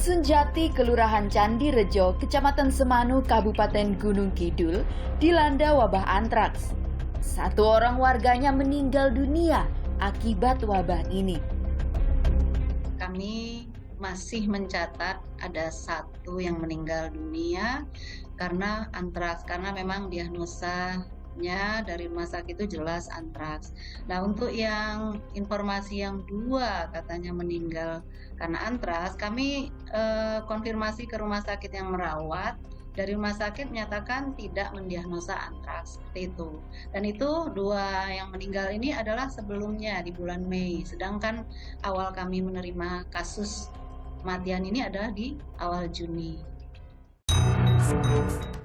Dusun Jati, Kelurahan Candirejo, Kecamatan Semanu, Kabupaten Gunung Kidul, dilanda wabah antraks. 1 orang warganya meninggal dunia akibat wabah ini. Kami masih mencatat ada 1 yang meninggal dunia karena antraks, karena memang diagnosanya dari rumah sakit itu jelas antraks. Nah, untuk yang informasi yang 2 katanya meninggal karena antraks, kami konfirmasi ke rumah sakit yang merawat. Dari rumah sakit menyatakan tidak mendiagnosa antraks, seperti itu. Dan itu 2 yang meninggal ini adalah sebelumnya di bulan Mei, sedangkan awal kami menerima kasus kematian ini adalah di awal Juni.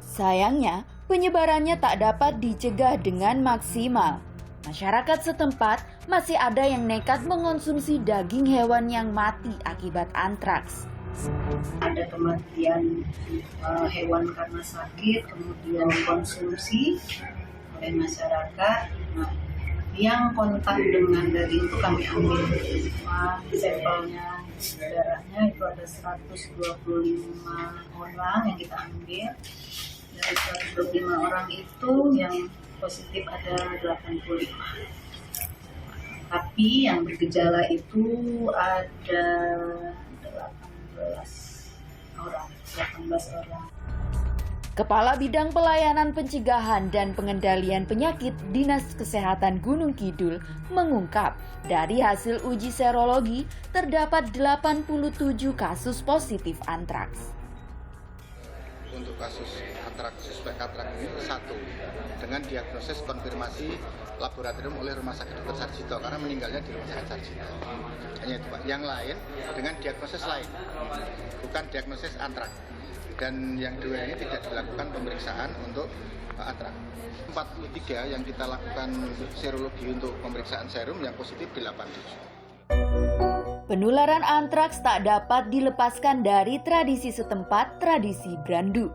Sayangnya, penyebarannya tak dapat dicegah dengan maksimal. Masyarakat setempat masih ada yang nekat mengonsumsi daging hewan yang mati akibat antraks. Ada kematian hewan karena sakit, kemudian konsumsi oleh masyarakat. Nah, yang kontak dengan daging itu kami ambil semua sampelnya, darahnya itu ada 125 orang yang kita ambil. Dari 125 orang itu yang positif ada 85. Tapi yang bergejala itu ada 18 orang. Kepala Bidang Pelayanan Pencegahan dan Pengendalian Penyakit Dinas Kesehatan Gunung Kidul mengungkap dari hasil uji serologi terdapat 87 kasus positif antraks. Untuk kasus suspek antraks ini 1 dengan diagnosis konfirmasi laboratorium oleh Rumah Sakit Dr. Sarjito karena meninggalnya di Rumah Sakit Sarjito. Hanya itu Pak. Yang lain dengan diagnosis lain, bukan diagnosis antraks. Dan yang 2 ini tidak dilakukan pemeriksaan untuk antraks. 43 yang kita lakukan serologi untuk pemeriksaan serum, yang positif 87. Penularan antraks tak dapat dilepaskan dari tradisi setempat, tradisi Brandu.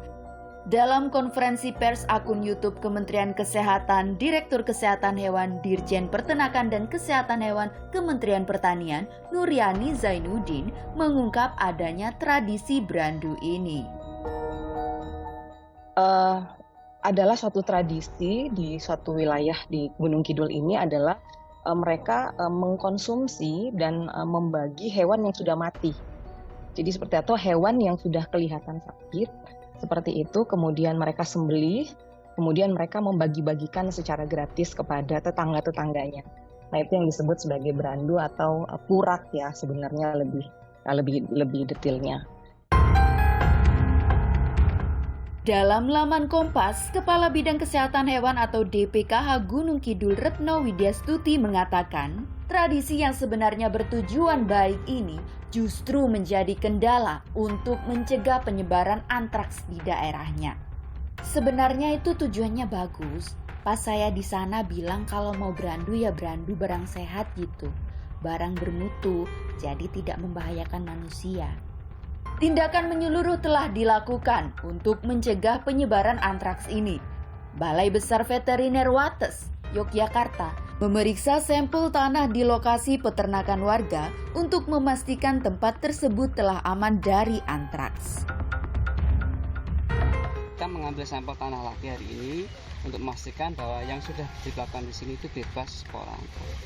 Dalam konferensi pers akun YouTube Kementerian Kesehatan, Direktur Kesehatan Hewan Dirjen Peternakan dan Kesehatan Hewan Kementerian Pertanian, Nuryani Zainuddin, mengungkap adanya tradisi Brandu ini. Adalah suatu tradisi di suatu wilayah di Gunung Kidul ini adalah mereka mengkonsumsi dan membagi hewan yang sudah mati. Jadi seperti itu, hewan yang sudah kelihatan sakit, seperti itu, kemudian mereka sembelih, kemudian mereka membagi-bagikan secara gratis kepada tetangga-tetangganya. Nah, itu yang disebut sebagai brandu atau purak ya, sebenarnya lebih detailnya. Dalam laman Kompas, Kepala Bidang Kesehatan Hewan atau DPKH Gunung Kidul Retno Widyastuti mengatakan, tradisi yang sebenarnya bertujuan baik ini justru menjadi kendala untuk mencegah penyebaran antraks di daerahnya. Sebenarnya itu tujuannya bagus. Pas saya di sana bilang kalau mau brandu ya brandu barang sehat gitu. Barang bermutu, jadi tidak membahayakan manusia. Tindakan menyeluruh telah dilakukan untuk mencegah penyebaran antraks ini. Balai Besar Veteriner Wates, Yogyakarta, memeriksa sampel tanah di lokasi peternakan warga untuk memastikan tempat tersebut telah aman dari antraks. Kita mengambil sampel tanah lagi hari ini untuk memastikan bahwa yang sudah dilakukan di sini itu bebas spora antraks.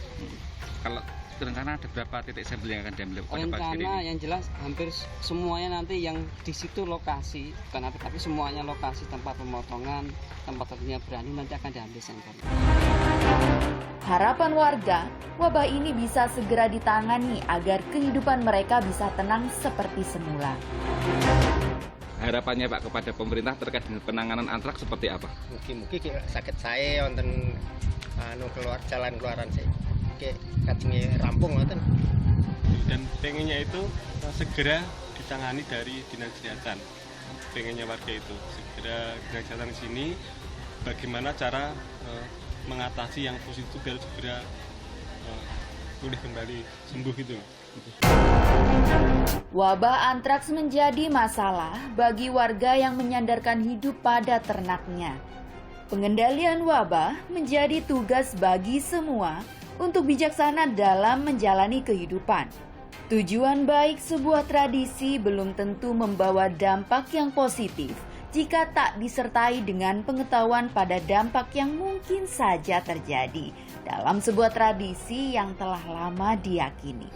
Kalau rencana ada berapa titik sampel yang akan diambil pada pagi ini? Rencana yang jelas hampir semuanya nanti yang di situ lokasi, bukan tapi semuanya lokasi tempat pemotongan, tempat tentunya berani nanti akan diambil sampel. Harapan warga, wabah ini bisa segera ditangani agar kehidupan mereka bisa tenang seperti semula. Harapannya Pak kepada pemerintah terkait dengan penanganan antraks seperti apa? Mungkin sakit saya wonten keluar jalan keluaran saya. Kacangnya rampung ngoten. Dan pengennya itu segera ditangani dari dinas kesehatan. Pengennya warga itu segera dinas kesehatan di sini bagaimana cara mengatasi yang positif biar segera pulih kembali sembuh gitu. Wabah antraks menjadi masalah bagi warga yang menyandarkan hidup pada ternaknya. Pengendalian wabah menjadi tugas bagi semua untuk bijaksana dalam menjalani kehidupan. Tujuan baik sebuah tradisi belum tentu membawa dampak yang positif jika tak disertai dengan pengetahuan pada dampak yang mungkin saja terjadi dalam sebuah tradisi yang telah lama diyakini.